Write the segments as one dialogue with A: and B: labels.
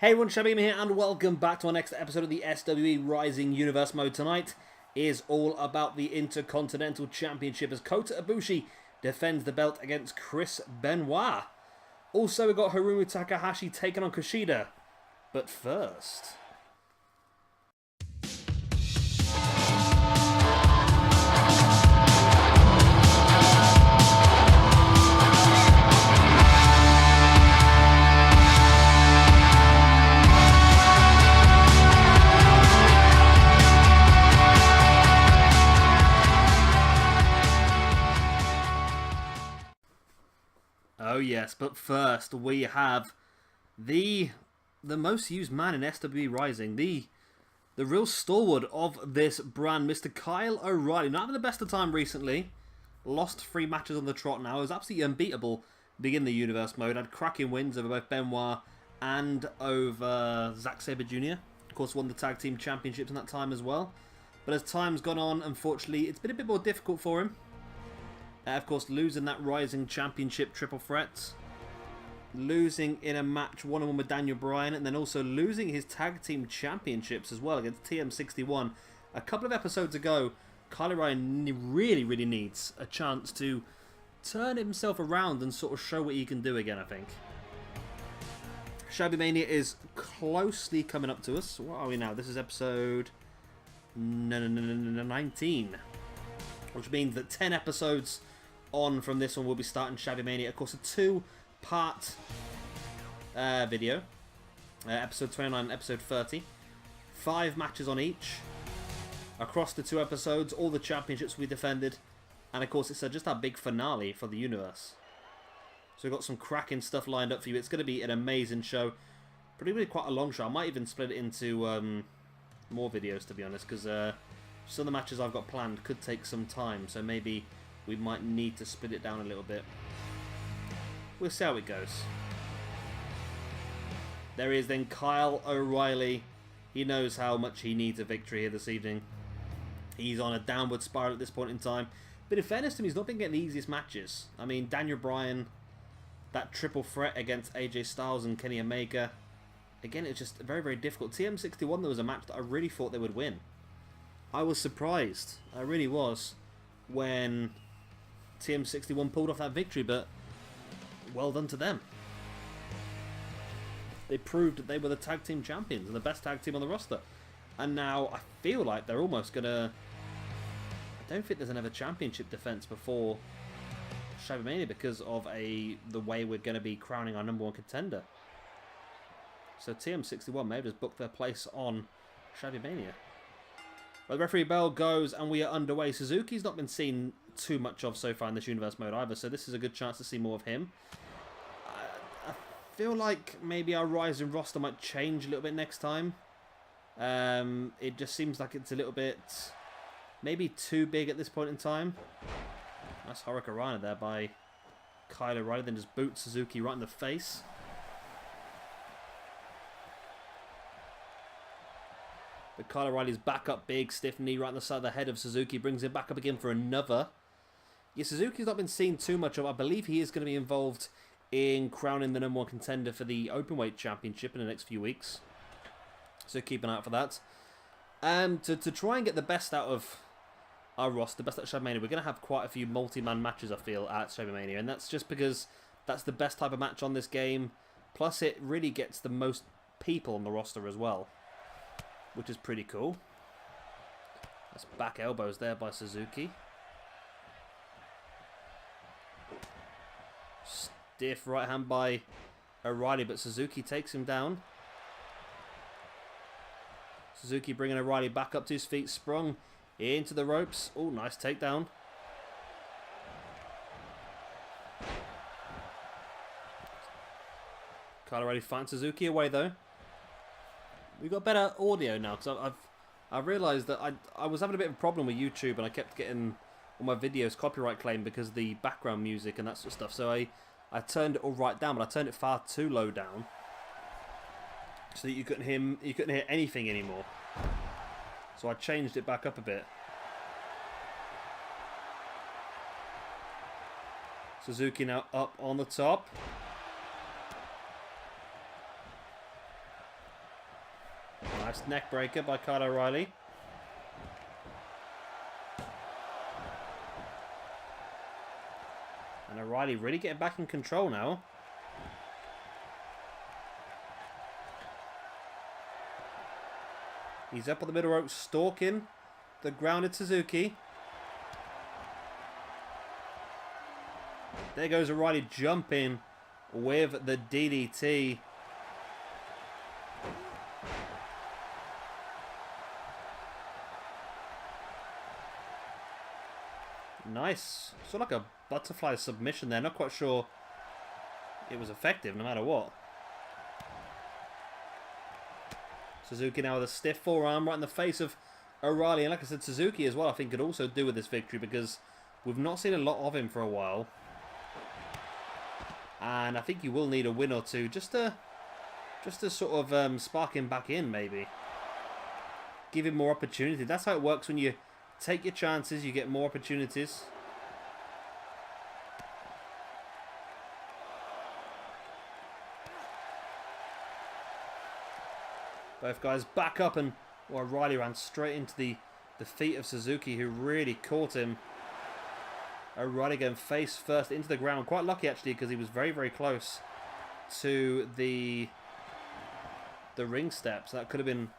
A: Hey everyone, Shabby here and welcome back to our next episode of the SWE Rising Universe Mode. Tonight is all about the Intercontinental Championship as Kota Ibushi defends the belt against Benoit. Also, we've got Hiromu Takahashi taking on Kushida. But first... Oh yes, but first we have the most used man in SWE Rising, the real stalwart of this brand, Mr. Kyle O'Reilly. Not having the best of time recently. Lost 3 matches on the trot now. It was absolutely unbeatable begin the Universe Mode. Had cracking wins over both Benoit and over Zack Sabre Jr. Of course, won the Tag Team Championships in that time as well. But as time's gone on, unfortunately, it's been a bit more difficult for him. Of course, losing that Rising Championship triple threat. Losing in a match one-on-one with Daniel Bryan. And then also losing his Tag Team Championships as well against TM61. A couple of episodes ago, Kyle O'Reilly really needs a chance to turn himself around and sort of show what he can do again, I think. Shabby Mania is closely coming up to us. What are we now? This is episode 19. Which means that 10 episodes on from this one will be starting Shabby Mania. Of course, a 2-part video. Episode 29 and episode 30. 5 matches on each. Across the 2 episodes, all the championships we defended. And of course, it's just our big finale for the universe. So we've got some cracking stuff lined up for you. It's going to be an amazing show. Probably quite a long show. I might even split it into more videos, to be honest. Because some of the matches I've got planned could take some time. So maybe we might need to split it down a little bit. We'll see how it goes. There is then Kyle O'Reilly. He knows how much he needs a victory here this evening. He's on a downward spiral at this point in time. But in fairness to him, he's not been getting the easiest matches. I mean, Daniel Bryan, that triple threat against AJ Styles and Kenny Omega. Again, it's just very difficult. TM61, there was a match that I really thought they would win. I was surprised. I really was. When TM61 pulled off that victory, but well done to them. They proved that they were the tag team champions and the best tag team on the roster. And now I feel like they're almost going to... I don't think there's another championship defense before Shabby Mania because of the way we're going to be crowning our #1 contender. So TM61 may have just booked their place on Shabby Mania. Well, the referee bell goes and we are underway. Suzuki's not been seen too much of so far in this Universe Mode either, so this is a good chance to see more of him. I feel like maybe our Rising roster might change a little bit next time. It just seems like it's a little bit maybe too big at this point in time. Nice Hurricanrana there by Kyle O'Reilly, then just boots Suzuki right in the face. But Kyle O'Reilly's back up big, stiff knee right on the side of the head of Suzuki. Brings him back up again for another. Yeah, Suzuki's not been seen too much of. I believe he is going to be involved in crowning the #1 contender for the Openweight Championship in the next few weeks. So keep an eye out for that. To try and get the best out of our roster, the best out of Shabby Mania, we're going to have quite a few multi-man matches, I feel, at Shabby Mania. And that's just because that's the best type of match on this game. Plus, it really gets the most people on the roster as well, which is pretty cool. That's back elbows there by Suzuki. Stiff right hand by O'Reilly, but Suzuki takes him down. Suzuki bringing O'Reilly back up to his feet, sprung into the ropes. Oh, nice takedown. Kyle O'Reilly finds Suzuki away though. We've got better audio now because I've realised that I was having a bit of a problem with YouTube and I kept getting all my videos copyright claimed because of the background music and that sort of stuff. So I turned it all right down, but I turned it far too low down so that you couldn't hear anything anymore. So I changed it back up a bit. Suzuki now up on the top. Nice neck breaker by Kyle O'Reilly. And O'Reilly really getting back in control now. He's up on the middle rope, stalking the grounded Suzuki. There goes O'Reilly jumping with the DDT. Nice. Sort of like a butterfly submission there. Not quite sure it was effective no matter what. Suzuki now with a stiff forearm right in the face of O'Reilly. And like I said, Suzuki as well I think could also do with this victory because we've not seen a lot of him for a while. And I think you will need a win or two just to sort of spark him back in maybe. Give him more opportunity. That's how it works when you take your chances, you get more opportunities. Both guys back up and O'Reilly ran straight into the feet of Suzuki who really caught him. O'Reilly going face first into the ground. Quite lucky actually because he was very, very close to the ring steps. That could have been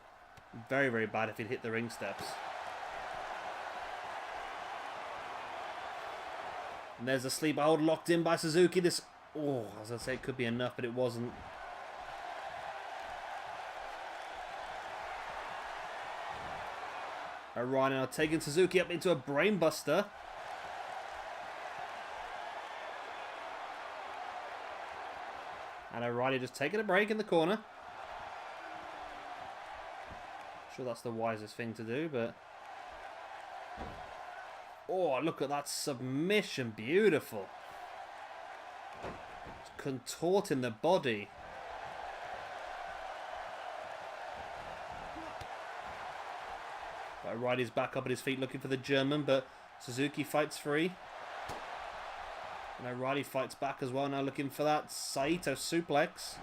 A: very, very bad if he'd hit the ring steps. And there's a sleeper hold locked in by Suzuki. This, oh, as I say, it could be enough, but it wasn't. O'Reilly now taking Suzuki up into a brainbuster. And O'Reilly just taking a break in the corner. Sure that's the wisest thing to do, but... Oh, look at that submission. Beautiful. It's contorting the body. O'Reilly's back up at his feet looking for the German, but Suzuki fights free. And O'Reilly fights back as well, now looking for that Saito suplex.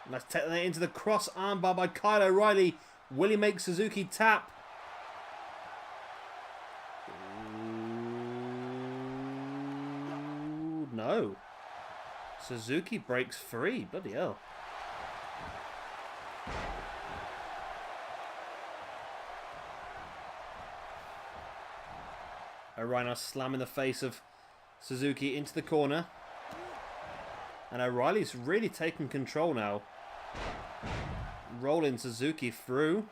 A: And let's take that into the cross armbar by Kyle O'Reilly. Will he make Suzuki tap? Ooh, no. Suzuki breaks free. Bloody hell. O'Reilly now slamming the face of Suzuki into the corner. And O'Reilly's really taking control now. Rolling Suzuki through.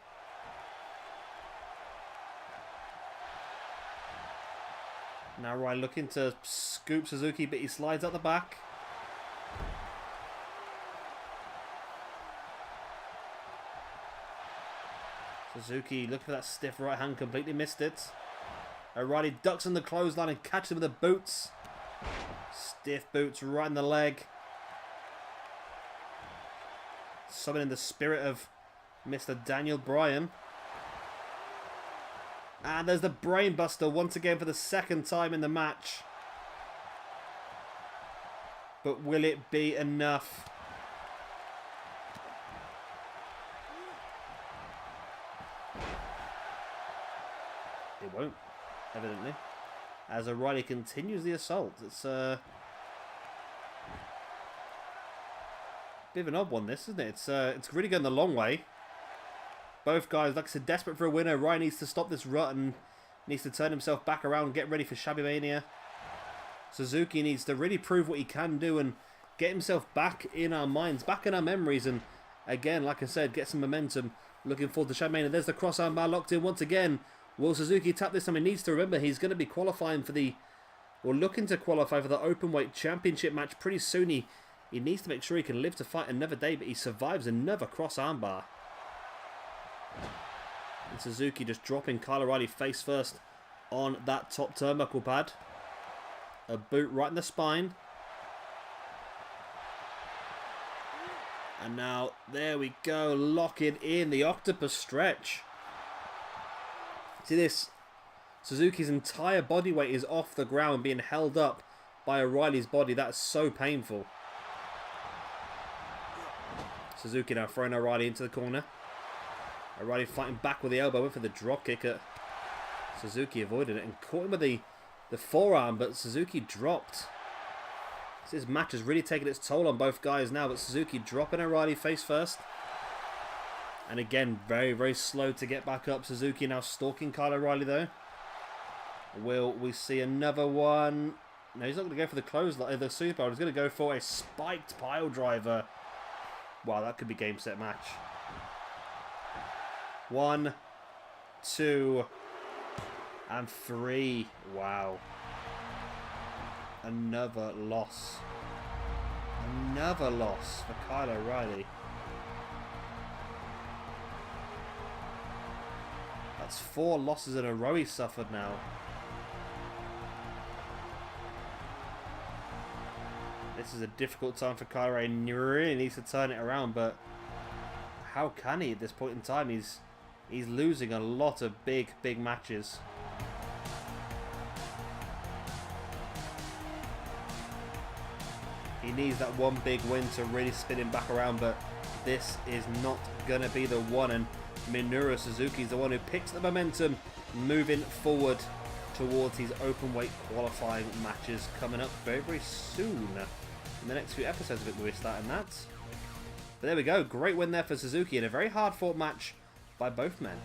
A: Now O'Reilly looking to scoop Suzuki, but he slides out the back. Suzuki looking for that stiff right hand, completely missed it. O'Reilly ducks in the clothesline and catches him with the boots. Stiff boots right in the leg. Summoning the spirit of Mr. Daniel Bryan. And there's the brainbuster once again for the second time in the match. But will it be enough? It won't, evidently. As O'Reilly continues the assault. It's a bit of an odd one, this, isn't it? It's really going the long way. Both guys, like I said, desperate for a winner. Ryan needs to stop this rut and needs to turn himself back around and get ready for Shabby Mania. Suzuki needs to really prove what he can do and get himself back in our minds, back in our memories, and again, like I said, get some momentum. Looking forward to Shabby Mania. There's the crossarm bar locked in once again. Will Suzuki tap this time? He needs to remember he's going to be qualifying for the, or looking to qualify for the Openweight Championship match pretty soon. He needs to make sure he can live to fight another day, but he survives another cross armbar. And Suzuki just dropping Kyle O'Reilly face first on that top turnbuckle pad. A boot right in the spine. And now, there we go, locking in the octopus stretch. See this? Suzuki's entire body weight is off the ground, being held up by O'Reilly's body. That's so painful. Suzuki now throwing O'Reilly into the corner. O'Reilly fighting back with the elbow, went for the drop kick at Suzuki, avoided it and caught him with the forearm, but Suzuki dropped. This match has really taken its toll on both guys now, but Suzuki dropping O'Reilly face first. And again, very, very slow to get back up. Suzuki now stalking Kyle O'Reilly though. Will we see another one? No, he's not going to go for the clothesline, the super. He's going to go for a spiked pile driver. Wow, that could be game, set, match. 1, 2, and 3. Wow. Another loss. Another loss for Kyle O'Reilly. That's 4 losses in a row he suffered now. This is a difficult time for Kyle O'Reilly, and he really needs to turn it around, but how can he at this point in time? He's losing a lot of big matches. He needs that one big win to really spin him back around, but this is not going to be the one, and Minoru Suzuki is the one who picks the momentum moving forward towards his open weight qualifying matches coming up very, very soon. In the next few episodes of it, we'll be starting that. But there we go, great win there for Suzuki in a very hard fought match by both men.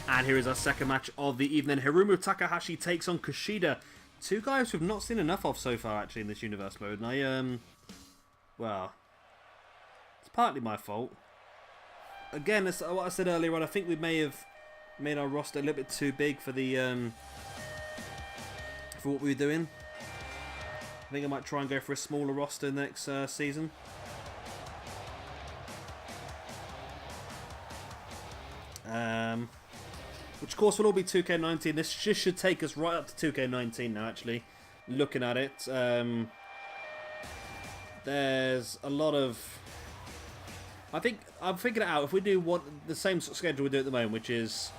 A: And here is our second match of the evening. Hiromu Takahashi takes on Kushida. Two guys we've not seen enough of so far actually in this universe mode. And well, it's partly my fault. Again, as what I said earlier on, I think we may have made our roster a little bit too big for the for what we were doing. I think I might try and go for a smaller roster next season. Which of course will all be 2K19. This just should take us right up to 2K19 now actually. Looking at it. There's a lot of... I think I've figured it out. If we do the same sort of schedule we do at the moment, which is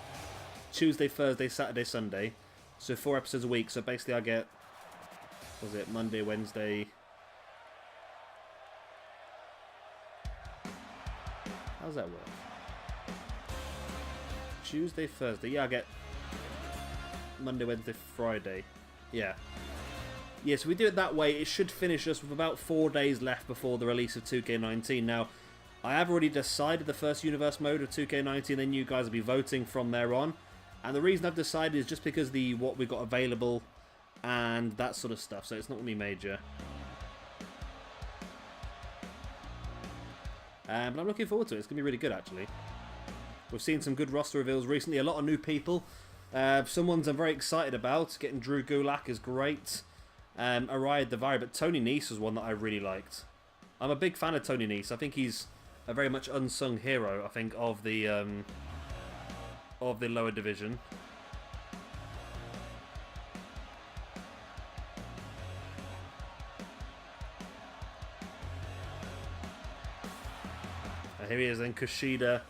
A: Tuesday, Thursday, Saturday, Sunday. So 4 episodes a week. So basically I get... what was it? Monday, Wednesday... how does that work? Tuesday, Thursday. Yeah, I get Monday, Wednesday, Friday. Yeah. Yeah, so we do it that way. It should finish us with about 4 days left before the release of 2K19. Now, I have already decided the first universe mode of 2K19, then you guys will be voting from there on. And the reason I've decided is just because what we've got available and that sort of stuff. So it's not going to be major. But I'm looking forward to it. It's going to be really good, actually. We've seen some good roster reveals recently. A lot of new people. Some ones I'm very excited about. Getting Drew Gulak is great. Araya Davari, but Tony Nese was one that I really liked. I'm a big fan of Tony Nese. I think he's a very much unsung hero, I think, of the lower division. Here he is then, Kushida.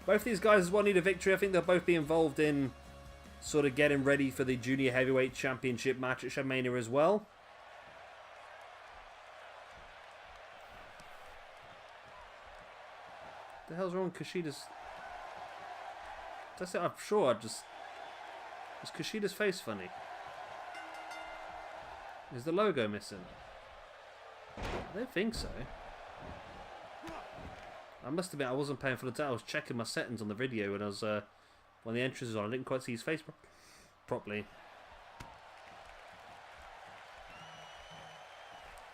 A: Both these guys will need a victory. I think they'll both be involved in sort of getting ready for the Junior Heavyweight Championship match at Shamania as well. What the hell's wrong with Kushida's... That's it, I'm sure is Kushida's face funny? Is the logo missing? I don't think so. I must admit I wasn't paying for the time. I was checking my settings on the video when I was when the entrance was on. I didn't quite see his face properly.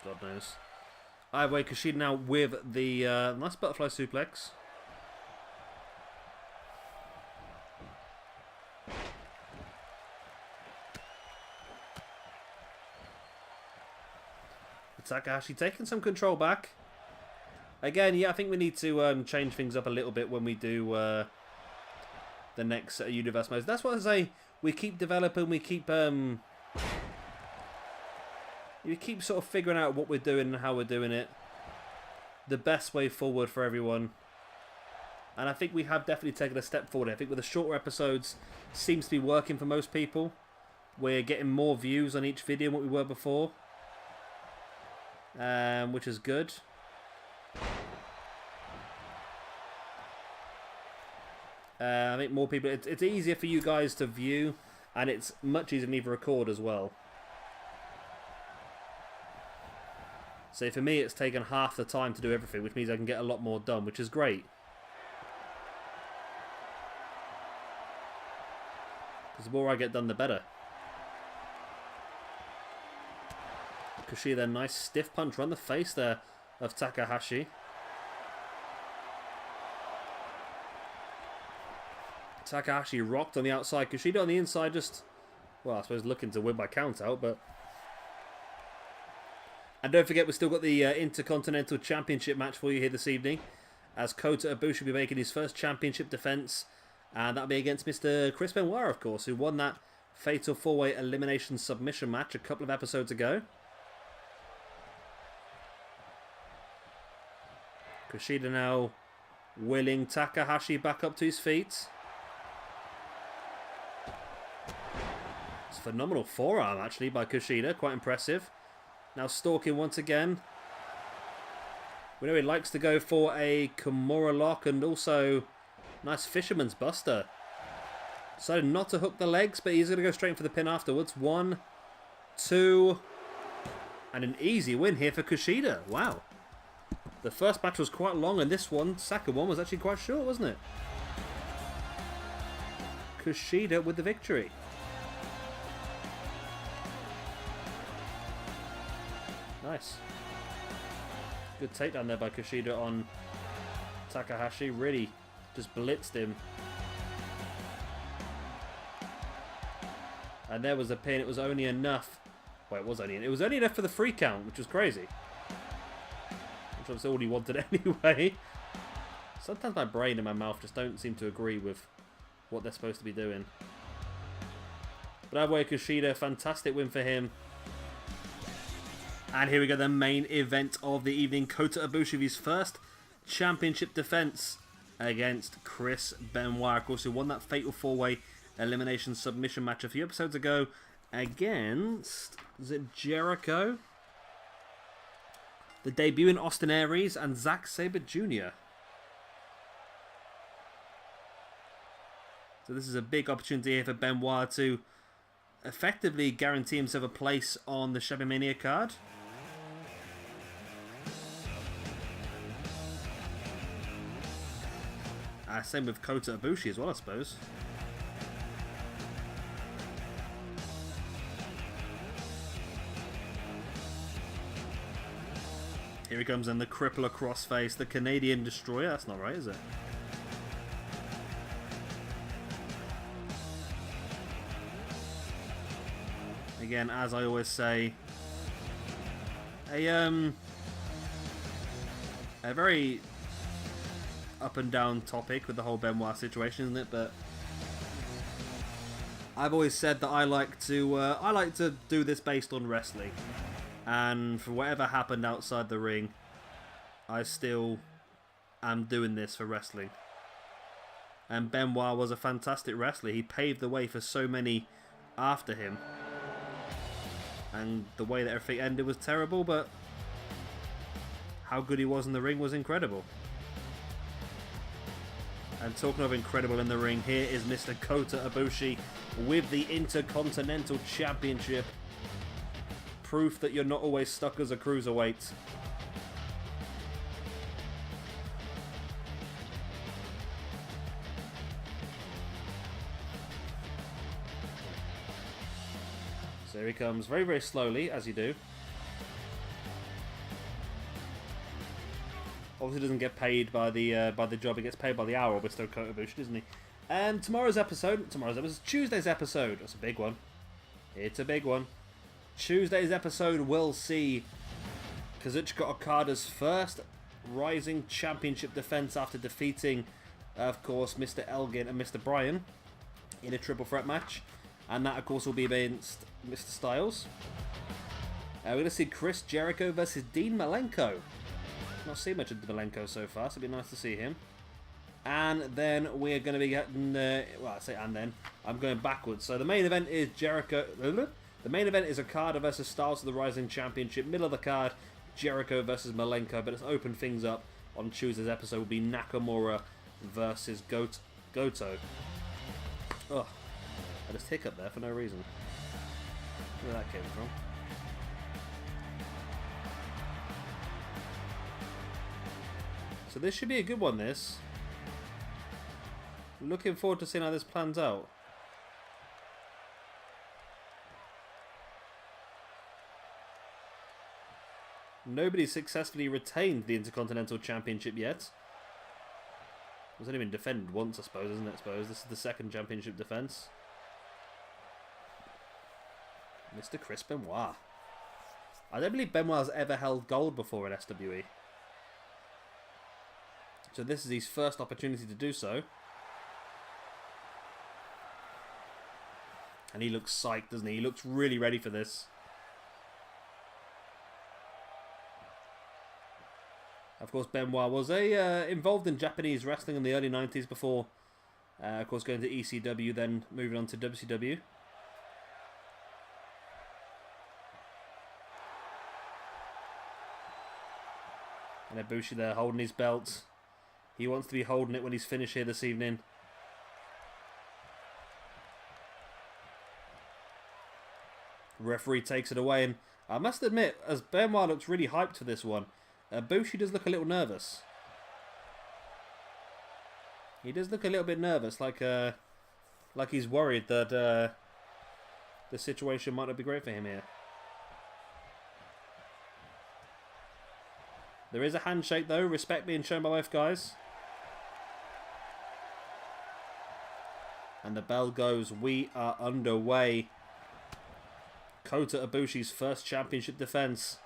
A: God knows. Either way, Kushida now with the nice butterfly suplex. Takahashi taking some control back. Again, yeah, I think we need to change things up a little bit when we do the next universe modes. That's what I say. We keep developing. We keep sort of figuring out what we're doing and how we're doing it. The best way forward for everyone And I think we have definitely taken a step forward. I think with the shorter episodes, seems to be working for most people. We're getting more views on each video than what we were before. Which is good. I think more people... It's easier for you guys to view, and it's much easier for me to record as well. So for me, it's taken half the time to do everything, which means I can get a lot more done, which is great. Because the more I get done, the better. Kushida, nice stiff punch around the face there of Takahashi. Takahashi rocked on the outside. Kushida on the inside just, well, I suppose looking to win by count out, but... And don't forget, we've still got the Intercontinental Championship match for you here this evening, as Kota Ibushi will be making his first championship defense, and that'll be against Mr. Chris Benoit, of course, who won that fatal 4-way elimination submission match a couple of episodes ago. Kushida now willing Takahashi back up to his feet. It's a phenomenal forearm, actually, by Kushida. Quite impressive. Now stalking once again. We know he likes to go for a Kimura lock and also nice fisherman's buster. Decided not to hook the legs, but he's going to go straight for the pin afterwards. 1, 2, and an easy win here for Kushida. Wow. The first match was quite long, and this one, second one, was actually quite short, wasn't it? Kushida with the victory. Nice. Good takedown there by Kushida on Takahashi. Really just blitzed him. And there was a pin. It was only enough. Well, it was only enough for the 3 count, which was crazy. Which was all he wanted anyway. Sometimes my brain and my mouth just don't seem to agree with what they're supposed to be doing. But either way, Kushida, fantastic win for him. And here we go, the main event of the evening. Kota Ibushi with his first championship defense against Chris Benoit, of course, who won that fatal 4-way elimination submission match a few episodes ago against, is it Jericho? The debuting Austin Aries and Zack Sabre Jr. So this is a big opportunity here for Benoit to effectively guarantee himself a place on the Shabby Mania card. Same with Kota Ibushi as well, I suppose. Here he comes, and the crippler crossface, the Canadian Destroyer. That's not right, is it? Again, as I always say, a very up and down topic with the whole Benoit situation, isn't it? But I've always said that I like to do this based on wrestling, and for whatever happened outside the ring, I still am doing this for wrestling. And Benoit was a fantastic wrestler. He paved the way for so many after him, and the way that everything ended was terrible, but how good he was in the ring was incredible. And talking of incredible in the ring, here is Mr. Kota Ibushi with the Intercontinental Championship. Proof that you're not always stuck as a cruiserweight. So here he comes, very, very slowly, as you do. Obviously doesn't get paid by the job, he gets paid by the hour with Mr. Kota Ibushi, doesn't he? And Tuesday's episode, that's a big one. It's a big one. Tuesday's episode will see Kazuchika Okada's first Rising Championship defense after defeating, of course, Mr. Elgin and Mr. Bryan in a triple threat match. And that, of course, will be against Mr. Styles. We're going to see Chris Jericho versus Dean Malenko. Not seen much of Malenko so far, so it'd be nice to see him. And then we're going to be getting, well, I say and then, I'm going backwards. So the main event is Jericho, the main event is Okada versus Styles of the Rising Championship. Middle of the card, Jericho versus Malenko, but let's open things up on Tuesday's episode will be Nakamura versus Goto. Oh, I just hiccup there for no reason. Where that came from. So this should be a good one, this. Looking forward to seeing how this plans out. Nobody successfully retained the Intercontinental Championship yet. It's only been defended once, I suppose, isn't it? I suppose this is the second championship defense. Mr. Chris Benoit. I don't believe Benoit's ever held gold before in SWE. So this is his first opportunity to do so. And he looks psyched, doesn't he? He looks really ready for this. Of course, Benoit was involved in Japanese wrestling in the early 90s before, of course, going to ECW, then moving on to WCW. And Ibushi there holding his belt. He wants to be holding it when he's finished here this evening. Referee takes it away, and I must admit, as Benoit looks really hyped for this one, Ibushi does look a little nervous. He does look a little bit nervous, like he's worried that the situation might not be great for him here. There is a handshake though, respect being shown by both guys. And the bell goes, we are underway. Kota Ibushi's first championship defense.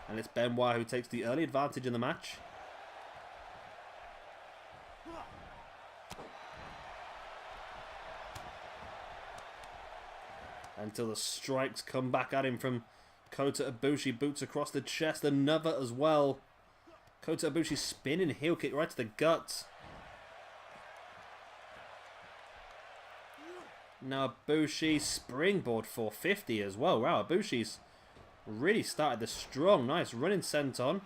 A: And it's Benoit who takes the early advantage in the match. Until the strikes come back at him from Kota Ibushi. Boots across the chest, another as well. Kota Ibushi spinning heel kick right to the gut. Now Ibushi springboard 450 as well. Wow, Ibushi's really started this strong. Nice running senton.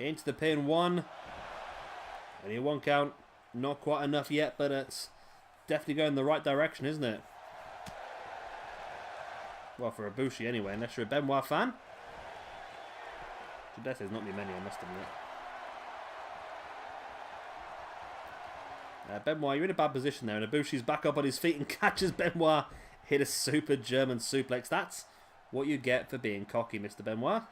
A: Into the pin, one. Only a one count. Not quite enough yet, but it's definitely going in the right direction, isn't it? Well, for Ibushi anyway, unless you're a Benoit fan. There's not me many, I must admit. Benoit, you're in a bad position there, and Ibushi's back up on his feet and catches Benoit. Hit a super German suplex. That's what you get for being cocky, Mr. Benoit.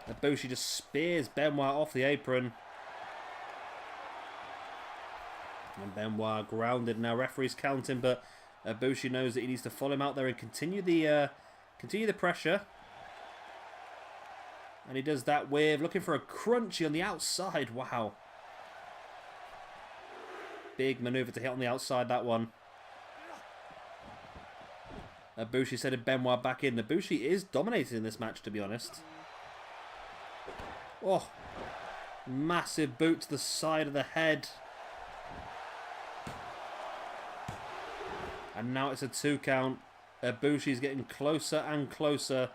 A: Ibushi just spears Benoit off the apron. And Benoit grounded. Now referee's counting, but Ibushi knows that he needs to follow him out there and continue the pressure. And he does that with looking for a crunchy on the outside. Wow. Big maneuver to hit on the outside, that one. Ibushi sending Benoit back in. Ibushi is dominating in this match, to be honest. Oh. Massive boot to the side of the head. And now it's a 2 count. Ibushi's getting closer and closer.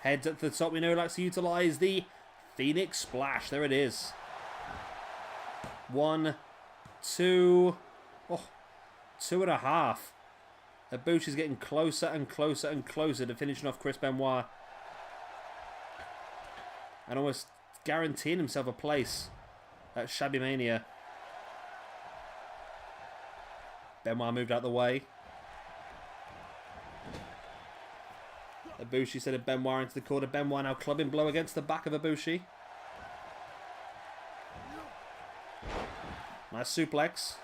A: Heads up to the top. We know he likes to utilise the Phoenix Splash. There it is. 1, 2. Oh, 2.5. Ibushi's getting closer and closer and closer to finishing off Chris Benoit. And almost guaranteeing himself a place at Shabby Mania. Benoit moved out the way. Ibushi sending Benoit into the corner. Benoit now clubbing blow against the back of Ibushi. Nice suplex.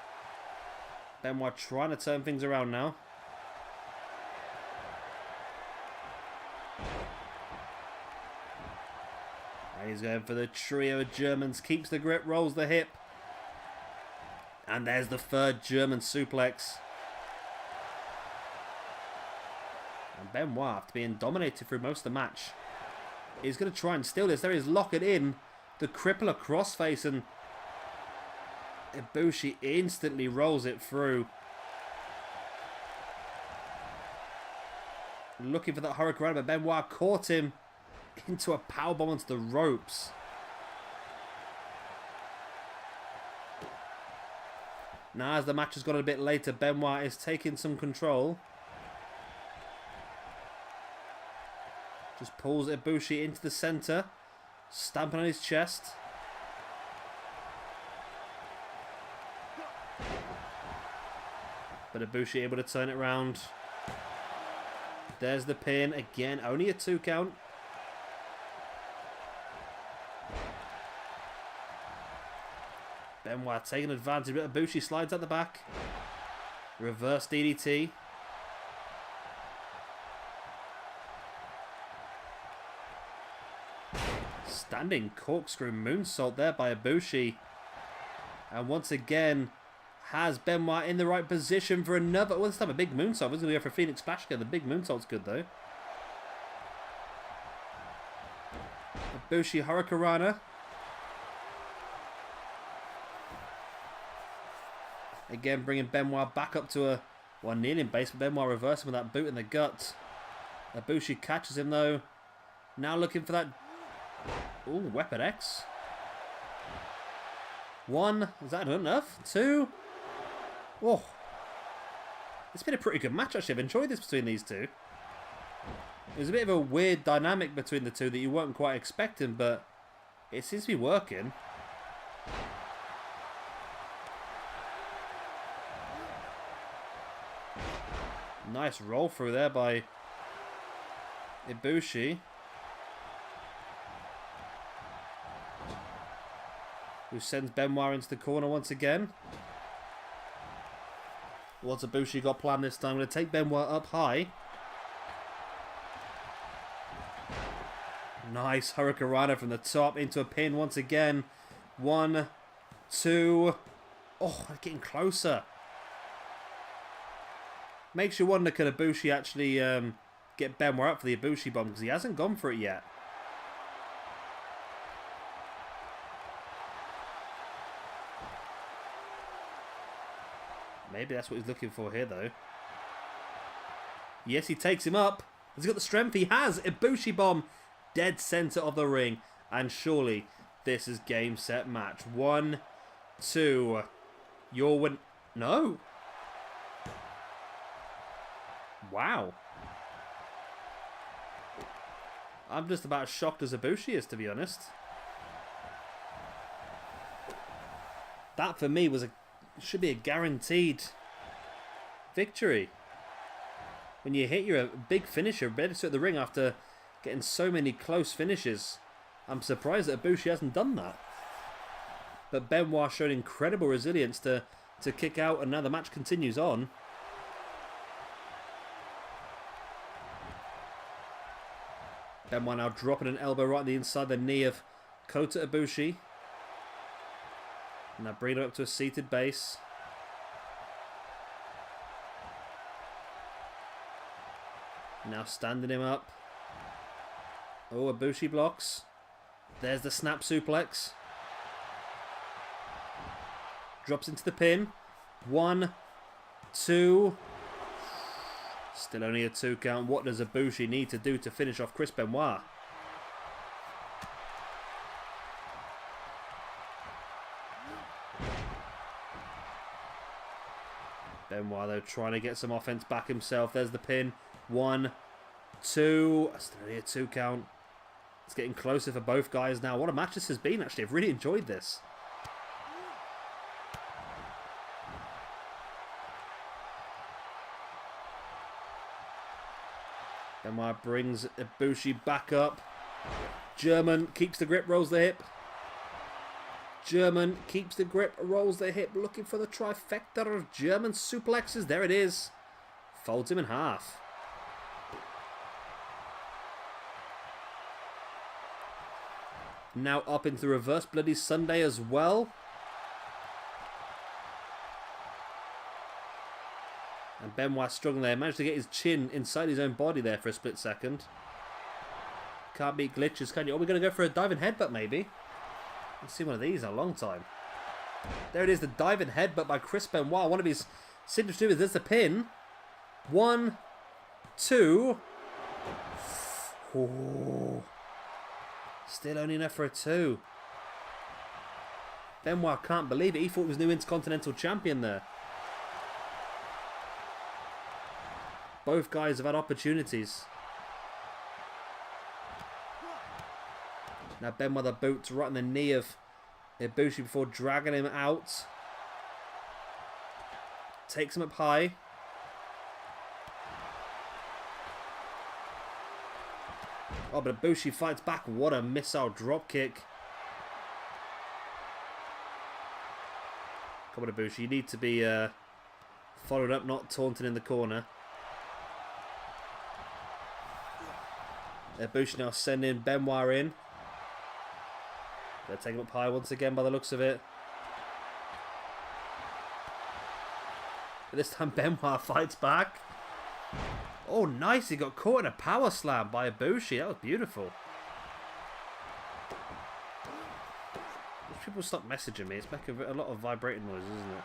A: Benoit trying to turn things around now. And he's going for the trio of Germans. Keeps the grip, rolls the hip. And there's the third German suplex. Benoit, after being dominated through most of the match, is going to try and steal this. There he is, lock it in. The crippler crossface, and Ibushi instantly rolls it through. Looking for that hurricane, but Benoit caught him into a powerbomb onto the ropes. Now, as the match has got a bit later, Benoit is taking some control. Just pulls Ibushi into the center, stamping on his chest. But Ibushi able to turn it around. There's the pin. Again, only a 2 count. Benoit taking advantage, but Ibushi slides at the back. Reverse DDT. Standing corkscrew moonsault there by Ibushi. And once again, has Benoit in the right position for another. Well, this time a big moonsault. We're going to go for Phoenix Splash again. The big moonsault's good though. Ibushi Hurricanrana. Again, bringing Benoit back up to a kneeling base. But Benoit reversing with that boot in the gut. Ibushi catches him though. Now looking for that. Ooh, Weapon X. 1. Is that enough? 2. Oh. It's been a pretty good match actually. I've enjoyed this between these two. It was a bit of a weird dynamic between the two that you weren't quite expecting, but it seems to be working. Nice roll through there by Ibushi, who sends Benoit into the corner once again. What's Ibushi got planned this time? I'm going to take Benoit up high. Nice Hurricanrana from the top into a pin once again. 1, 2. Oh, getting closer. Makes you wonder, can Ibushi actually get Benoit up for the Ibushi bomb? Because he hasn't gone for it yet. Maybe that's what he's looking for here, though. Yes, he takes him up. Has he got the strength? He has. Ibushi bomb. Dead center of the ring. And surely this is game, set, match. 1, 2. Your win. No. Wow. I'm just about as shocked as Ibushi is, to be honest. That, for me, should be a guaranteed victory. When you hit your big finisher, ready to hit the ring after getting so many close finishes. I'm surprised that Ibushi hasn't done that. But Benoit showed incredible resilience to kick out, and now the match continues on. Benoit now dropping an elbow right on the inside the knee of Kota Ibushi. Now bringing him up to a seated base. Now standing him up. Oh, Ibushi blocks. There's the snap suplex. Drops into the pin. 1, 2. Still only a 2 count. What does Ibushi need to do to finish off Chris Benoit? Benoit, though, trying to get some offense back himself. There's the pin. 1, 2. Still only a 2 count. It's getting closer for both guys now. What a match this has been, actually. I've really enjoyed this. Benoit brings Ibushi back up. German keeps the grip, rolls the hip. German keeps the grip, rolls the hip, looking for the trifecta of German suplexes. There it is. Folds him in half. Now up into reverse Bloody Sunday as well. And Benoit struggling there. Managed to get his chin inside his own body there for a split second. Can't beat glitches, can you? Oh, we're going to go for a diving headbutt, maybe. Let's see one of these in a long time. There it is, the diving headbutt by Chris Benoit. One of his signature moves. There's the pin. 1, 2. Oh. Still only enough for a 2. Benoit can't believe it. He thought he was new Intercontinental Champion there. Both guys have had opportunities. Now Benoit the boot right on the knee of Ibushi before dragging him out. Takes him up high. Oh, but Ibushi fights back. What a missile drop kick. Come on, Ibushi. You need to be followed up, not taunting in the corner. Ibushi now sending Benoit in. They're taking him up high once again by the looks of it. But this time Benoit fights back. Oh, nice. He got caught in a power slam by Ibushi. That was beautiful. People stop messaging me. It's making a lot of vibrating noises, isn't it?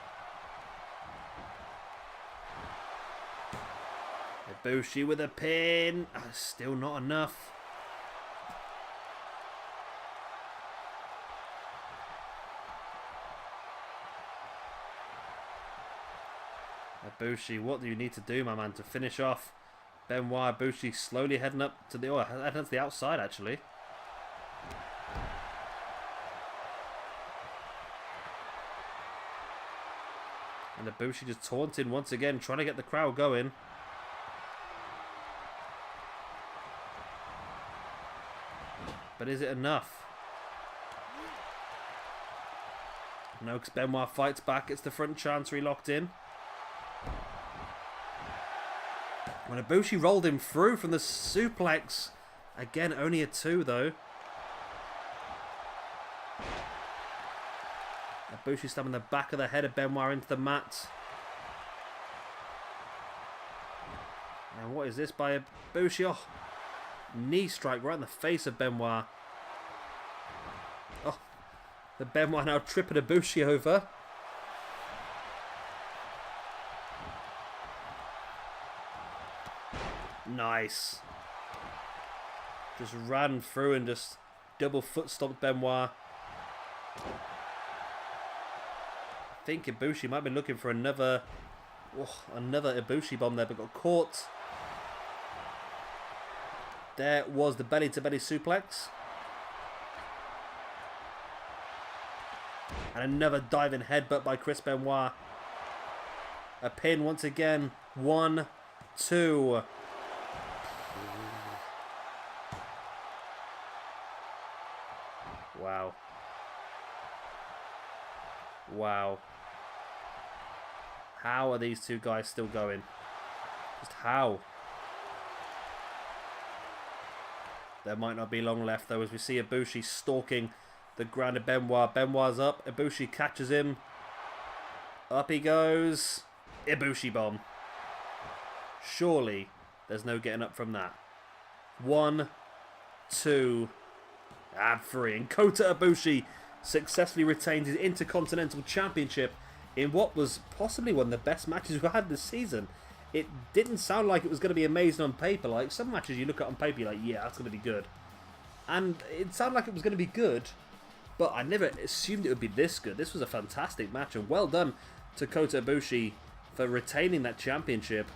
A: Ibushi with a pin. Oh, still not enough. Ibushi, what do you need to do, my man, to finish off Benoit? Ibushi slowly heading up to the heading up to the outside, actually. And Ibushi just taunting once again, trying to get the crowd going. But is it enough? No, because Benoit fights back. It's the front chancery locked in. When Ibushi rolled him through from the suplex. Again, only a 2 though. Ibushi stabbing the back of the head of Benoit into the mat. And what is this by Ibushi? Oh, knee strike right in the face of Benoit. Oh, the Benoit now tripping Ibushi over. Nice. Just ran through and just double foot stomped Benoit. I think Ibushi might be looking for another Ibushi bomb there, but got caught. There was the belly-to-belly suplex. And another diving headbutt by Chris Benoit. A pin once again. 1, 2. Wow. Wow. How are these two guys still going? Just how? There might not be long left though, as we see Ibushi stalking the ground of Benoit. Benoit's up. Ibushi catches him. Up he goes. Ibushi bomb. Surely there's no getting up from that. 1, 2, and 3. And Kota Ibushi successfully retains his Intercontinental Championship in what was possibly one of the best matches we've had this season. It didn't sound like it was going to be amazing on paper. Like some matches you look at on paper, you're like, yeah, that's going to be good. And it sounded like it was going to be good, but I never assumed it would be this good. This was a fantastic match, and well done to Kota Ibushi for retaining that championship.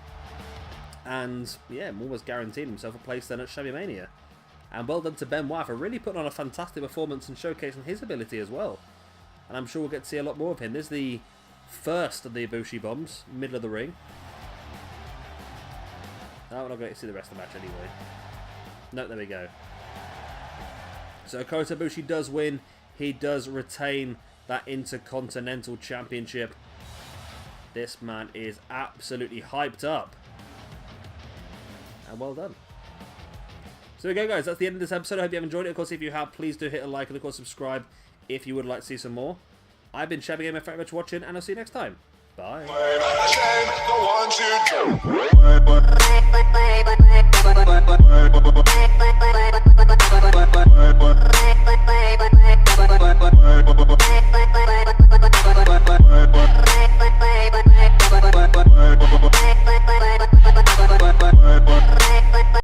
A: And yeah, almost guaranteed himself a place then at Shabby Mania. And well done to Benoit for really putting on a fantastic performance and showcasing his ability as well. And I'm sure we'll get to see a lot more of him. This is the first of the Ibushi bombs, middle of the ring. No, we're not going to see the rest of the match anyway. No, there we go. So Kota Ibushi does win. He does retain that Intercontinental Championship. This man is absolutely hyped up. And well done. So there we go, guys. That's the end of this episode. I hope you have enjoyed it. Of course, if you have, please do hit a like and of course subscribe if you would like to see some more. I've been Shabby Gamer. Thank you very much for watching, and I'll see you next time. Bye.